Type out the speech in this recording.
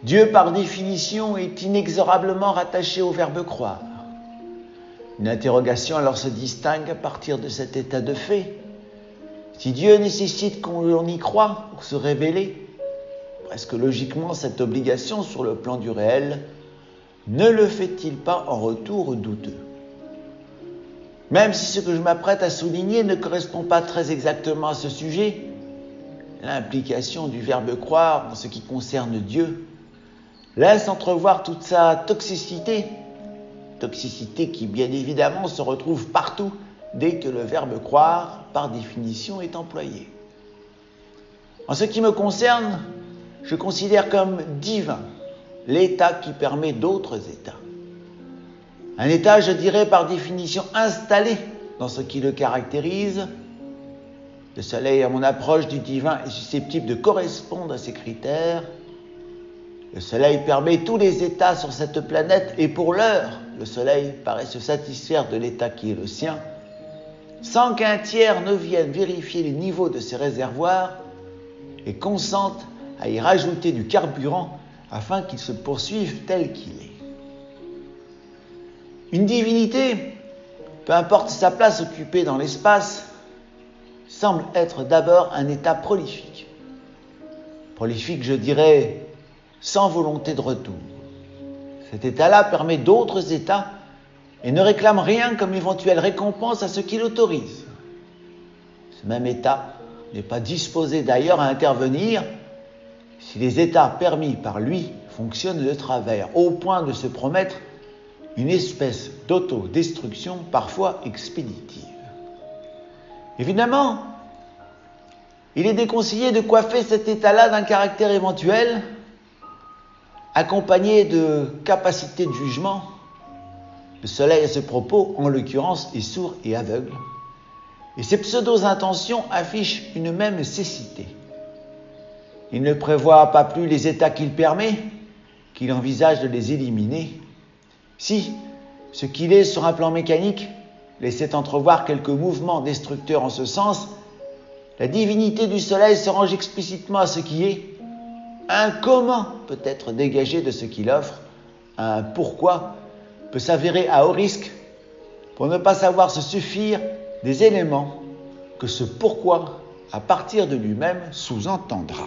Dieu, par définition, est inexorablement rattaché au verbe croire. Une interrogation alors se distingue à partir de cet état de fait. Si Dieu nécessite qu'on y croie pour se révéler, presque logiquement, cette obligation sur le plan du réel ne le fait-il pas en retour douteux? Même si ce que je m'apprête à souligner ne correspond pas très exactement à ce sujet, l'implication du verbe croire en ce qui concerne Dieu laisse entrevoir toute sa toxicité qui bien évidemment se retrouve partout dès que le verbe croire, par définition, est employé. En ce qui me concerne, je considère comme divin l'état qui permet d'autres états. Un état, je dirais, par définition installé dans ce qui le caractérise. Le soleil, à mon approche du divin, est susceptible de correspondre à ces critères. Le soleil permet tous les états sur cette planète et pour l'heure, le soleil paraît se satisfaire de l'état qui est le sien, sans qu'un tiers ne vienne vérifier les niveaux de ses réservoirs et consente à y rajouter du carburant afin qu'il se poursuive tel qu'il est. Une divinité, peu importe sa place occupée dans l'espace, semble être d'abord un état prolifique. Prolifique, je dirais, sans volonté de retour. Cet état-là permet d'autres états et ne réclame rien comme éventuelle récompense à ce qui l'autorise. Ce même état n'est pas disposé d'ailleurs à intervenir si les états permis par lui fonctionnent de travers, au point de se promettre une espèce d'autodestruction parfois expéditive. Évidemment, il est déconseillé de coiffer cet état-là d'un caractère éventuel, accompagné de capacité de jugement. Le soleil à ce propos, en l'occurrence, est sourd et aveugle, et ses pseudo-intentions affichent une même cécité. Il ne prévoit pas plus les états qu'il permet, qu'il envisage de les éliminer. Si, ce qu'il est sur un plan mécanique laissait entrevoir quelques mouvements destructeurs en ce sens, la divinité du soleil se range explicitement à ce qui est. Un comment peut être dégagé de ce qu'il offre, un pourquoi peut s'avérer à haut risque pour ne pas savoir se suffire des éléments que ce pourquoi, à partir de lui-même, sous-entendra.